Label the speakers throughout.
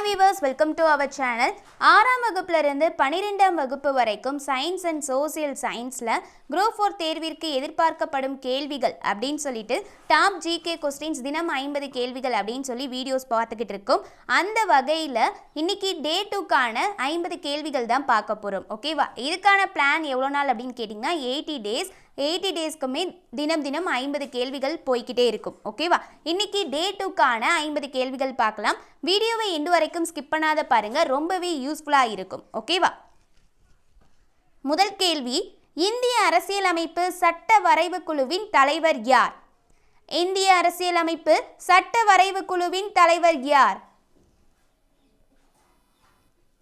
Speaker 1: Hi viewers, welcome to our channel. 6ஆம் வகுப்பிலிருந்து 12ஆம் வகுப்பு வரைக்கும் சயின்ஸ் அண்ட் சோசியல் சயின்ஸில் குரூப் 4 தேர்விற்கு எதிர்பார்க்கப்படும் கேள்விகள் அப்படின்னு சொல்லிட்டு டாப் ஜிகே கொஸ்டின்ஸ் தினம் 50 கேள்விகள் அப்படின்னு சொல்லி வீடியோஸ் பார்த்துக்கிட்டு இருக்கோம். அந்த வகையில் இன்னைக்கு டே 2க்கான 50 கேள்விகள் தான் பார்க்க போகிறோம். ஓகேவா? இதுக்கான பிளான் எவ்வளோ நாள் அப்படின்னு கேட்டிங்கன்னா 80 டேஸ். 80 டேஸ்க்குமே தினம் 50 கேள்விகள் போய்கிட்டே இருக்கும். ஓகேவா? இன்னைக்கு டே 2க்கான 50 கேள்விகள் பார்க்கலாம். வீடியோவை எண்டு வரைக்கும் ஸ்கிப் பண்ணாத பாருங்க, ரொம்பவே யூஸ்ஃபுல்லாக இருக்கும். ஓகேவா? முதல் கேள்வி, இந்திய அரசியலமைப்பு சட்ட வரைவு குழுவின் தலைவர் யார்? இந்திய அரசியலமைப்பு சட்ட வரைவு குழுவின் தலைவர் யார்?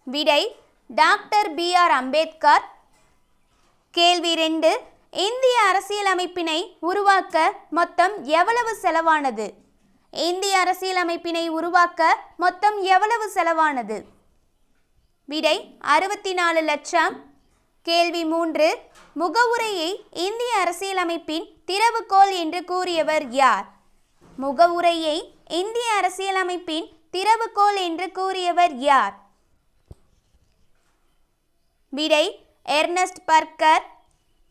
Speaker 1: விடை டாக்டர் BR அம்பேத்கர். கேள்வி 2, இந்திய அரசியலமைப்பினை உருவாக்க மொத்தம் எவ்வளவு செலவானது? இந்திய அரசியலமைப்பினை உருவாக்க மொத்தம் எவ்வளவு செலவானது? விடை 64 லட்சம். கேள்வி 3, முகவுரையை இந்திய அரசியலமைப்பின் திறவுகோல் என்று கூறியவர் யார்? முகவுரையை இந்திய அரசியலமைப்பின் திறவுகோல் என்று கூறியவர் யார்? விடை எர்னஸ்ட் பர்கர்.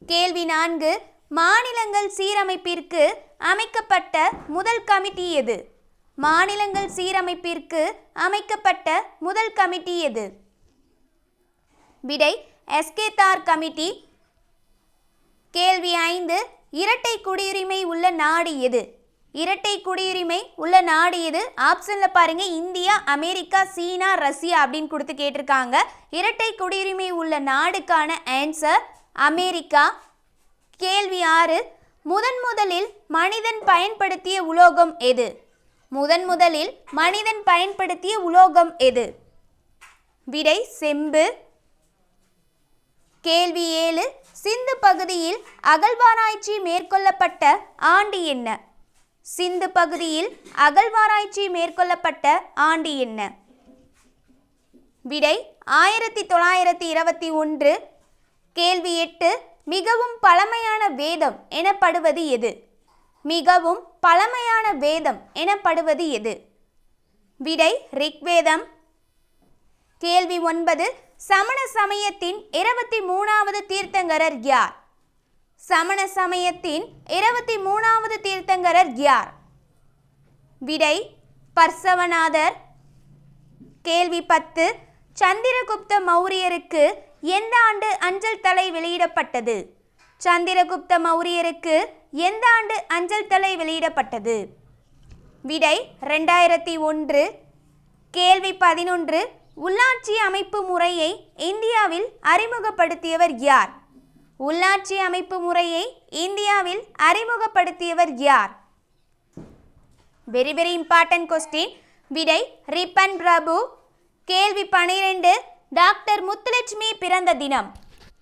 Speaker 1: கேள்வி 4, மாநிலங்கள் சீரமைப்பிற்கு அமைக்கப்பட்ட முதல் கமிட்டி எது? மாநிலங்கள் சீரமைப்பிற்கு அமைக்கப்பட்ட முதல் கமிட்டி எது? விடை எஸ்கேதார் கமிட்டி. கேள்வி 5, இரட்டை குடியுரிமை உள்ள நாடு எது? இரட்டை குடியுரிமை உள்ள நாடு எது? ஆப்ஷனில் பாருங்க, இந்தியா, அமெரிக்கா, சீனா, ரஷ்யா அப்படின்னு கொடுத்து கேட்டிருக்காங்க. இரட்டை குடியுரிமை உள்ள நாடுக்கான ஆன்சர் அமெரிக்கா. கேள்வி 6, முதலில் மனிதன் பயன்படுத்திய உலோகம் எது? முதலில் மனிதன் பயன்படுத்திய உலோகம் எது? விடை செம்பு. கேள்வி 7, சிந்து பகுதியில் அகழ்வாராய்ச்சி மேற்கொள்ளப்பட்ட ஆண்டு என்ன? சிந்து பகுதியில் அகழ்வாராய்ச்சி மேற்கொள்ளப்பட்ட ஆண்டு என்ன? விடை 1921. கேள்வி 8, மிகவும் பழமையான வேதம் எனப்படுவது எது? மிகவும் பழமையான வேதம் எனப்படுவது எது? விடை ரிக்வேதம். கேள்வி 9, சமண சமயத்தின் 23வது தீர்த்தங்கரர் யார்? சமண சமயத்தின் 23வது தீர்த்தங்கரர் யார்? விடை பர்சவநாதர். கேள்வி 10, சந்திரகுப்த மௌரியருக்கு எந்த ஆண்டு அஞ்சல் தலை வெளியிடப்பட்டது? சந்திரகுப்த மௌரியருக்கு எந்த ஆண்டு அஞ்சல் தலை வெளியிடப்பட்டது? விடை 2001. கேள்வி 11, உள்ளாட்சி அமைப்பு முறையை இந்தியாவில் அறிமுகப்படுத்தியவர் யார்? உள்ளாட்சி அமைப்பு முறையை இந்தியாவில் அறிமுகப்படுத்தியவர் யார்? Very important question. விடை ரிப்பன் பிரபு. கேள்வி 12, டாக்டர் முத்துலட்சுமி பிறந்த தினம்.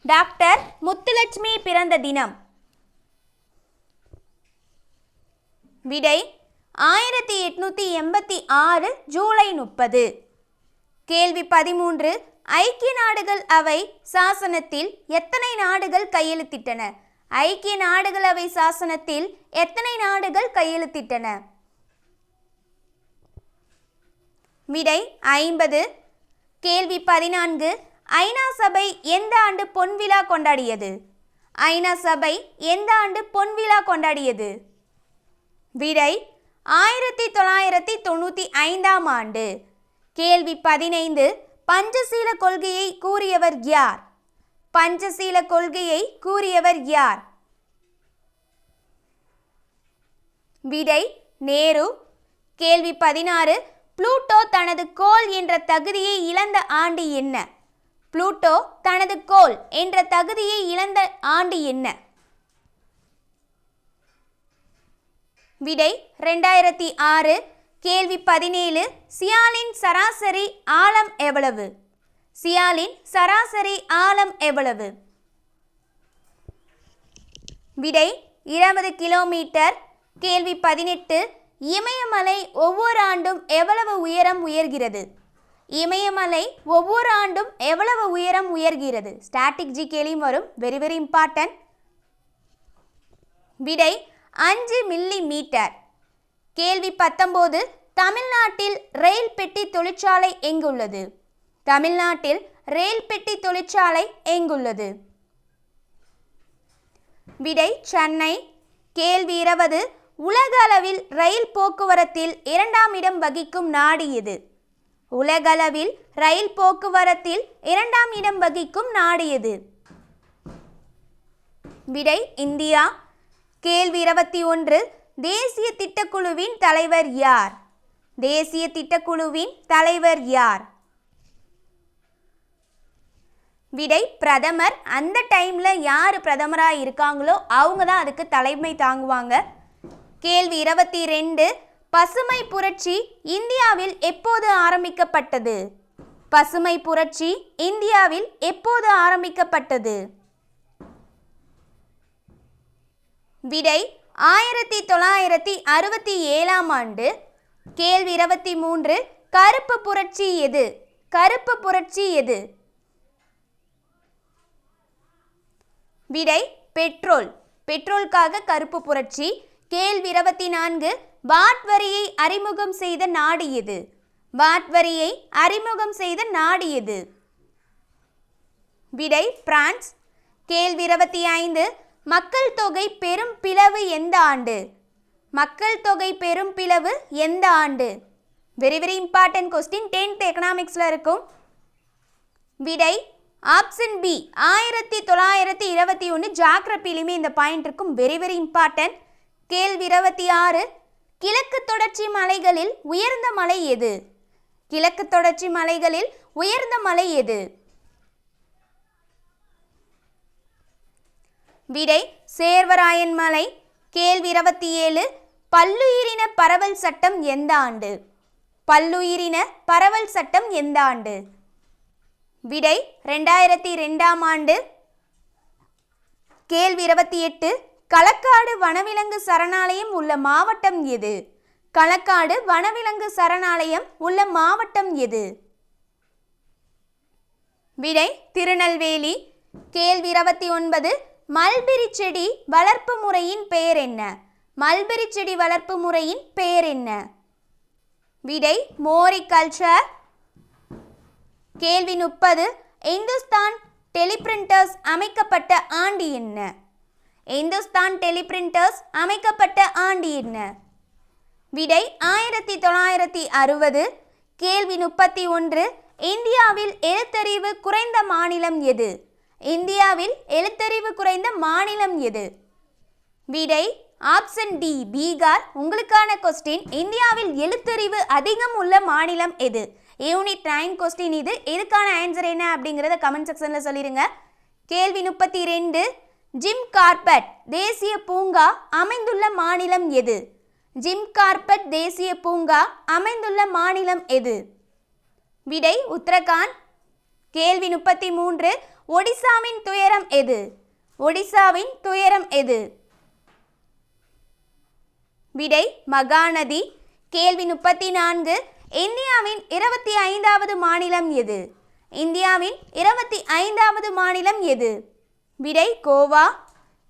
Speaker 1: டாக்டர் முத்துலட்சுமி பிறந்த தினம். விடை 1886 ஜூலை 30. கேள்வி 13, ஐக்கிய நாடுகள் அவை சாசனத்தில் எத்தனை நாடுகள் கையெழுத்திட்டன? ஐக்கிய நாடுகள் அவை சாசனத்தில் எத்தனை நாடுகள் கையெழுத்திட்டன? விடை 50. கேள்வி 14, ஐநா சபை எந்த ஆண்டு பொன்விழா கொண்டாடியது? ஐநா சபை எந்த ஆண்டு பொன்விழா கொண்டாடியது? விடை 1995ஆம் ஆண்டு. கேள்வி 15, பஞ்சசீல கொள்கையை கூறியவர் யார்? பஞ்சசீல கொள்கையை கூறியவர் யார்? விடை நேரு. கேள்வி 16, புளூட்டோ தனது கோள் என்ற தகுதியை இழந்த ஆண்டு என்ன? புளூட்டோ தனது கோள் என்ற தகுதியை இழந்த ஆண்டு என்ன? விடை 2006. கேள்வி 17, சியாலின் சராசரி ஆழம் எவ்வளவு? சியாலின் சராசரி ஆழம் எவ்வளவு? விடை 20 கிலோமீட்டர். கேள்வி 18, இமயமலை ஒவ்வொரு ஆண்டும் எவ்வளவு உயரம் உயர்கிறது? இமயமலை ஒவ்வொரு ஆண்டும் எவ்வளவு உயரம் உயர்கிறது? ஸ்டாட்டிக் ஜிகேலையும் வரும். Very important. விடை 5 மில்லி மீட்டர். கேள்வி 19, தமிழ்நாட்டில் ரயில் பெட்டி தொழிற்சாலை எங்குள்ளது? தமிழ்நாட்டில் ரயில் பெட்டி தொழிற்சாலை எங்குள்ளது? விடை சென்னை. கேள்வி 20. உலக அளவில் ரயில் போக்குவரத்தில் 2ஆம் இடம் வகிக்கும் நாடு எது? உலகளவில் ரயில் போக்குவரத்தில் 2ஆம் இடம் வகிக்கும் நாடு எது? விடை இந்தியா. கேள்வி 21. தேசிய திட்டக்குழுவின் தலைவர் யார்? தேசிய திட்டக்குழுவின் தலைவர் யார்? விடை பிரதமர். அந்த டைம்ல யார் பிரதமராக இருக்காங்களோ அவங்க தான் அதுக்கு தலைமை தாங்குவாங்க. கேள்வி 22. பசுமை புரட்சி இந்தியாவில் எப்போது ஆரம்பிக்கப்பட்டது? பசுமை புரட்சி இந்தியாவில் எப்போது ஆரம்பிக்கப்பட்டது? விடை 1967ஆம் ஆண்டு. கேள்வி 23. கருப்பு புரட்சி எது? கருப்பு புரட்சி எது? விடை பெட்ரோல். பெட்ரோலுக்காக கருப்பு புரட்சி. கேள்வி 24. வாட் வரியை அறிமுகம் செய்த நாடு எது? வாட் வரியை அறிமுகம் செய்த நாடு எது? விடை பிரான்ஸ். கேள்வி 25. மக்கள் தொகை பெரும் பிளவு எந்த ஆண்டு? மக்கள் தொகை பெரும் பிளவு எந்த ஆண்டு? Very very important question, 10th எக்கனாமிக்ஸ்ல இருக்கும். விடை ஆப்ஷன் பி 1921. ஜாகிரபியிலுமே இந்த பாயிண்ட் இருக்கும். Very very important. கேள்வி 26. கிழக்கு தொடர்ச்சி மலைகளில் உயர்ந்த மலை எது? கிழக்கு தொடர்ச்சி மலைகளில் உயர்ந்த மலை எது? விடை சேர்வராயன் மலை. கேள்வி 27. பல்லுயிரின பரவல் சட்டம் எந்த ஆண்டு? பல்லுயிரின பரவல் சட்டம் எந்த ஆண்டு? விடை 2002ஆம் ஆண்டு. கேள்வி 28. களக்காடு வனவிலங்கு சரணாலயம் உள்ள மாவட்டம் எது? களக்காடு வனவிலங்கு சரணாலயம் உள்ள மாவட்டம் எது? விடை திருநெல்வேலி. கேள்வி 29. மல்பெரி செடி வளர்ப்பு முறையின் பெயர் என்ன? மல்பெரி செடி வளர்ப்பு முறையின் பெயர் என்ன? விடை மோரிகல்ச்சர். கேள்வி 30. இந்துஸ்தான் டெலிபிரிண்டர்ஸ் அமைக்கப்பட்ட ஆண்டு என்ன? இந்துஸ்தான் டெலிபிரிண்டர்ஸ் அமைக்கப்பட்ட ஆண்டு என்ன? விடை 1960. கேள்வி 31. இந்தியாவில் எழுத்தறிவு குறைந்த மாநிலம் எது? இந்தியாவில் எழுத்தறிவு குறைந்த மாநிலம் எது? விடை ஆப்ஷன் டி பீகார். உங்களுக்கான கொஸ்டின், இந்தியாவில் எழுத்தறிவு அதிகம் உள்ள மாநிலம் எது? யூனிட் 9 கொஸ்டின் இது. இதுக்கான ஆன்சர் என்ன அப்படிங்கிறத கமெண்ட் செக்ஷன்ல சொல்லிருங்க. கேள்வி 32. ஜிம் கார்பெட் தேசிய பூங்கா அமைந்துள்ள மாநிலம் எது? ஜிம் கார்பெட் தேசிய பூங்கா அமைந்துள்ள மாநிலம் எது? விடை உத்தரகாண்ட். கேள்வி 33. ஒடிசாவின் துயரம் எது? ஒடிசாவின் துயரம் எது? விடை மகாநதி. கேள்வி 34. இந்தியாவின் 25வது மாநிலம் எது? இந்தியாவின் 25வது மாநிலம் எது? விடை கோவா.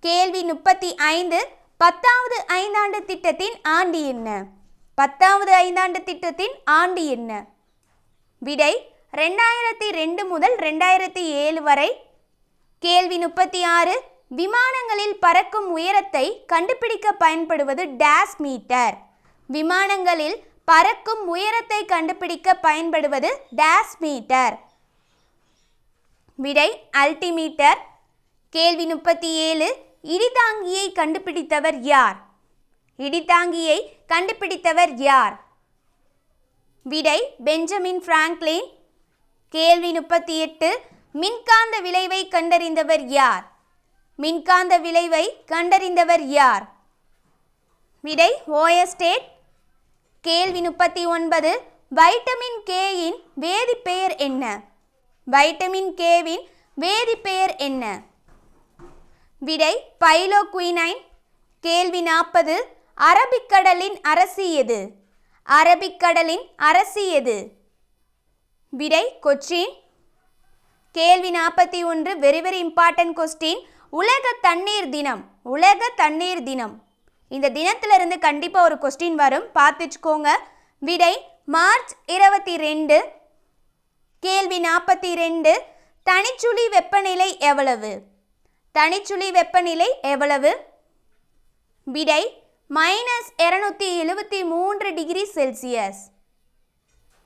Speaker 1: கேள்வி 35. 10வது ஐந்தாண்டு திட்டத்தின் ஆண்டு என்ன? 10வது ஐந்தாண்டு திட்டத்தின் ஆண்டு என்ன? விடை 2002 முதல் 2007 வரை. கேள்வி 36. விமானங்களில் பறக்கும் உயரத்தை கண்டுபிடிக்க பயன்படுவது டேஸ் மீட்டர். விமானங்களில் பறக்கும் உயரத்தை கண்டுபிடிக்க பயன்படுவது டேஸ் மீட்டர். விடை அல்டிமீட்டர். கேள்வி 37. இடிதாங்கியை கண்டுபிடித்தவர் யார்? இடிதாங்கியை கண்டுபிடித்தவர் யார்? விடை பெஞ்சமின் பிராங்க்லின். கேள்வி 38. மின்காந்த விளைவை கண்டறிந்தவர் யார்? மின்காந்த விளைவை கண்டறிந்தவர் யார்? விடை ஓயஸ்டேட். கேள்வி 39. வைட்டமின் கேயின் வேதிப்பெயர் என்ன? வைட்டமின் கேவின் வேதிப்பெயர் என்ன? விடை பைலோகுயினைன். கேள்வி 40. அரபிக்கடலின் அரசி எது? அரபிக்கடலின் அரசி எது? விடை கொச்சின். கேள்வி 41. Very very important question. உலக தண்ணீர் தினம். உலக தண்ணீர் தினம். இந்த தினத்திலிருந்து கண்டிப்பாக ஒரு கொஸ்டின் வரும், பார்த்துச்சுக்கோங்க. விடை மார்ச் 22. கேள்வி 42. தனிச்சுழி வெப்பநிலை எவ்வளவு? தனிச்சுழி வெப்பநிலை எவ்வளவு? விடை -273 டிகிரி செல்சியஸ்.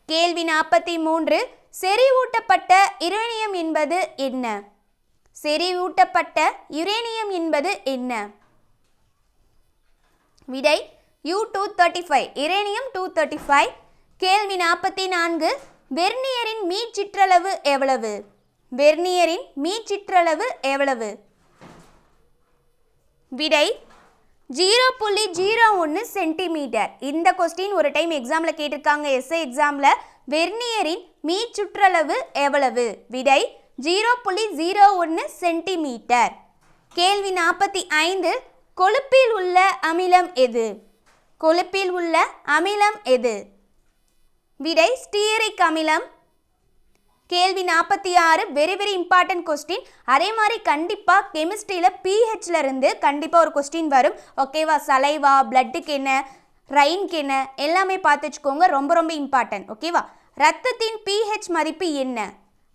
Speaker 1: கேள்வி 43. செறிவூட்டப்பட்ட யுரேனியம் என்பது என்ன? செறிவூட்டப்பட்ட யுரேனியம் என்பது என்ன? விடை U-235, யுரேனியம் 235. கேள்வி 44. வெர்னியரின் மீச்சிற்றளவு எவ்வளவு? வெர்னியரின் மீச்சிற்றளவு எவ்வளவு? விடை 0.01 சென்டிமீட்டர். இந்த கொஸ்டின் ஒரு டைம் எக்ஸாமில் கேட்டிருக்காங்க, எஸ்ஏ எக்ஸாமில். வெர்னியரின் மீச்சுற்றளவு எவ்வளவு? விடை 0.01 சென்டிமீட்டர். கேள்வி 45. கொழுப்பில் உள்ள அமிலம் எது? கொழுப்பில் உள்ள அமிலம் எது? விடை ஸ்டீரிக் அமிலம். கேள்வி 46. Very important question. அதே மாதிரி கண்டிப்பாக கெமிஸ்ட்ரியில் பிஹெச்ல இருந்து கண்டிப்பாக ஒரு கொஸ்டின் வரும். ஓகேவா? சலைவா, பிளட்டுக்கு என்ன, ரைனுக்கு என்ன, எல்லாமே பார்த்து வச்சுக்கோங்க. ரொம்ப இம்பார்ட்டன்ட். ஓகேவா? இரத்தத்தின் பிஹெச் மதிப்பு என்ன?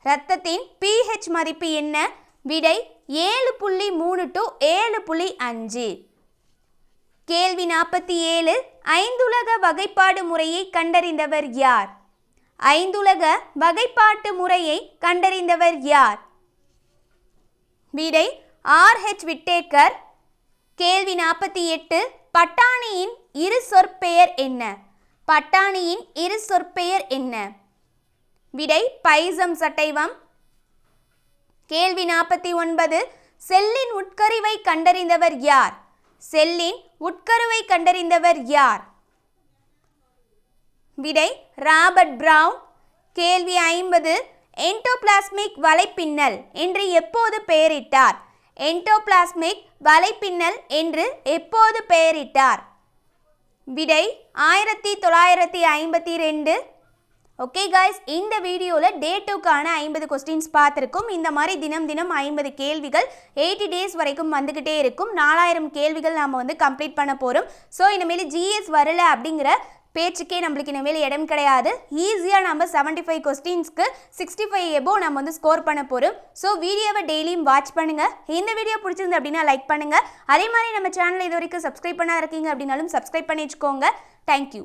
Speaker 1: இரத்தத்தின் பிஹெச் மதிப்பு என்ன? விடை 7.3 to 7.5. கேள்வி 47. ஐந்துலக வகைப்பாடு முறையை கண்டறிந்தவர் யார்? ஐந்துலக வகைப்பாட்டு முறையை கண்டறிந்தவர் யார்? விடை R.H. விட்டேக்கர். கேள்வி 48. பட்டாணியின் இரு சொற்பெயர் என்ன? பட்டாணியின் இரு சொற்பெயர் என்ன? விடை பைசம் சட்டைவம். கேள்வி 49. செல்லின் உட்கருவை கண்டறிந்தவர் யார்? செல்லின் உட்கருவை கண்டறிந்தவர் யார்? விடை ராபர்ட் பிரவுன். கேள்வி 50. என்டோபிளாஸ்மிக் வலைப்பின்னல் என்று எப்போது பெயரிட்டார்? என்டோபிளாஸ்மிக் வலைப்பின்னல் என்று எப்போது பெயரிட்டார்? விடை 1952. ஓகே காய்ஸ், இந்த வீடியோவில் டே 2க்கான 50 கொஸ்டின்ஸ் பார்த்துருக்கும். இந்த மாதிரி தினம் 50 கேள்விகள் 80 டேஸ் வரைக்கும் வந்துக்கிட்டே இருக்கும். 4000 கேள்விகள் நாம் கம்ப்ளீட் பண்ண போகிறோம். ஸோ இனிமேல் ஜிஎஸ் வரல அப்படிங்கிற பேச்சுக்கே நம்மளுக்கு இனிமேல் இடம் கிடையாது. ஈஸியாக நம்ம 75 கொஸ்டின்ஸ்க்கு 65 எபோவ் நம்ம ஸ்கோர் பண்ண போகிறோம். ஸோ வீடியோவை டெய்லியும் வாட்ச் பண்ணுங்கள். இந்த வீடியோ பிடிச்சிருந்து அப்படின்னா லைக் பண்ணுங்கள். அதே மாதிரி நம்ம சேனலை இது வரைக்கும் சப்ஸ்கிரைப் பண்ணா இருக்கீங்க அப்படின்னாலும் சப்ஸ்கிரைப் பண்ணி வச்சுக்கோங்க. தேங்க்யூ.